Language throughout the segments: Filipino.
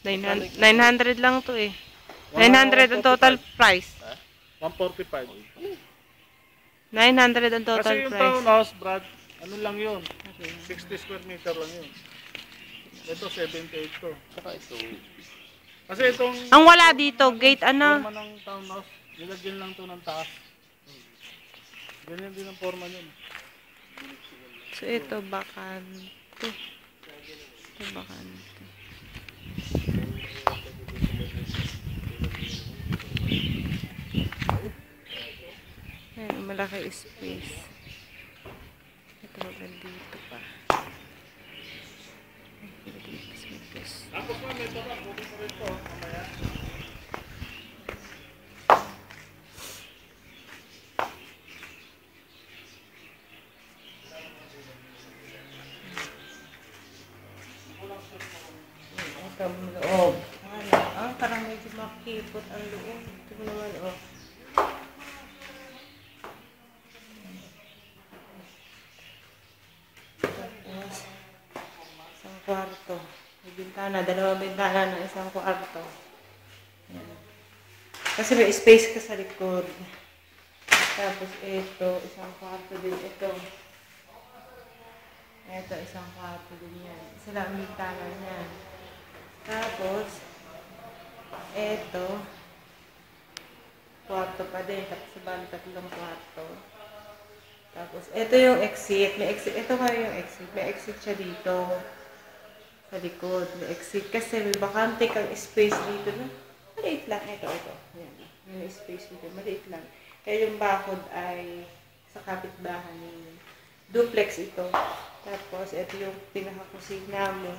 900 lang to eh. 900 ang total price. 145. 900 ang total Kasi yung price. townhouse, Brad, ano lang yun? 60 square meter lang yun. Ito, 78 to. Saka ito. Kasi itong... Ang wala dito, gate ano? Forma ng townhouse, nilagyan lang to ng taas. Ganyan din ang forma yun. So ito, bakante. Ito, bakante. Ayan, malaki space. Ito, nandito pa. Tapos nga, may baba, buti mo rin to, mamaya. Ito, loob. Parang medyo makipot ang loob. Ito naman, oh. Tapos, isang kwarto. May bintana, dalawang bintana ng isang kwarto. Yan. Kasi may space ka sa likod. Tapos, ito, isang kwarto din. Ito, isang kwarto din yan. Isa lang ang bintana niyan. Tapos, ito, kwarto pa din. Tapos, bali tatlong kwarto. Tapos, ito yung exit. May exit. Ito nga yung exit. May exit siya dito. Sa likod. May exit. Kasi may bakante kang space dito. No? Maliit lang. Ito. Yan. May space dito. Maliit lang. Kaya yung bakod ay sa kapitbahay ninyo. Duplex ito. Tapos, ito yung pinaka-kusina mo.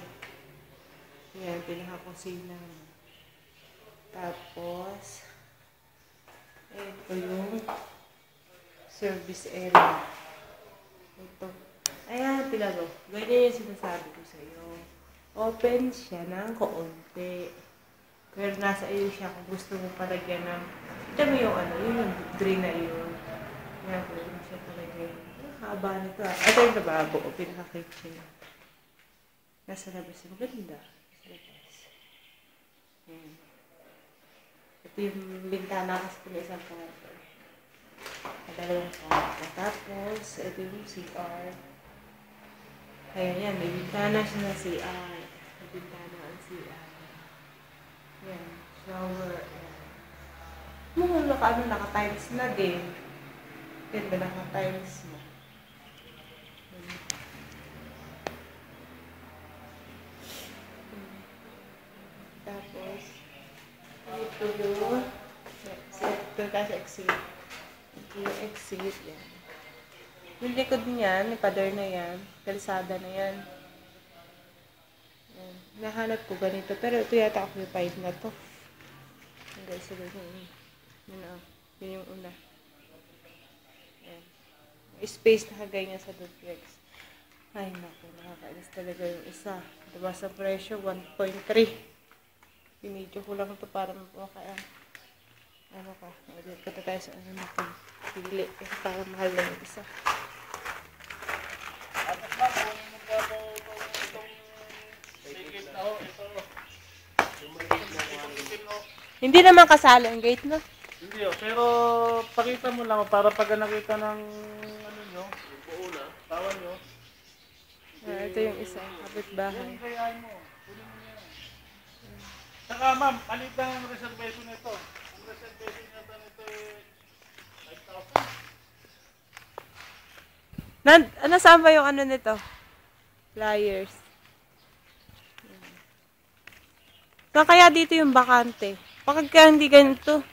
Yan, pinaka-kusina mo. Tapos, ito yung service area. Ito. Ayan, tinago. Ganyan yung sinasabi ko sa iyo. Open siya ng kaunti. Pero nasa iyo siya kung gusto mo palagyan ng... Ito mo yung ano, yung green na yun. Ayan, pwede mo siya palagyan. Haba nito ah. Ito yung lababo o pinaka-kitchen. Nasa labas. Maganda. Nasa labas. Ayan. Ito yung bintana kasi kung isang kwarto. Dalawang kwarto. Tapos, ito yung CR. Ayan yan. May bintana siya na CR. May bintana ang CR. Ayan. Shower. Ayan. Naka-tiles na din. Ganda naka-tiles na. Tapos, ito yung exit. Ito yung exit. Yan. Yung likod niyan, yung pader na yan, kalsada na yan. Yan. Nahanap ko ganito, pero ito yata occupied na to. Hanggang sila yun. Yun yung una. Yan. Space na ganyan sa duplex. Ay, naku, nakakainis talaga yung isa. Diba sa presyo, 1.3. Pinidyo ko lang ito para makaya. Ano ka? Punta tayo sa ano natin. Pili. Kasi parang mahal lang yung isa. Tapos ba, kung mo ba itong sigit na ho, ito. Hindi naman kasali ang gate, no? Hindi ho, pero pakita mo lang para pag nakita ng ano nyo, yung buo na, tawan nyo. Ito yung isa, kapitbahay. Yan kayahin mo. Kunin mo yan. Saka ma'am, palit lang ang reservation nito. Ang reservation nito ay 5,000. Nasaan ba yung ano nito? Flyers. Saan kaya dito yung bakante? Bakit kaya hindi ganito?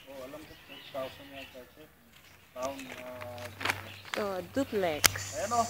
Oh, alam ko 6,000 yata. Pound So, duplex. Ayan o.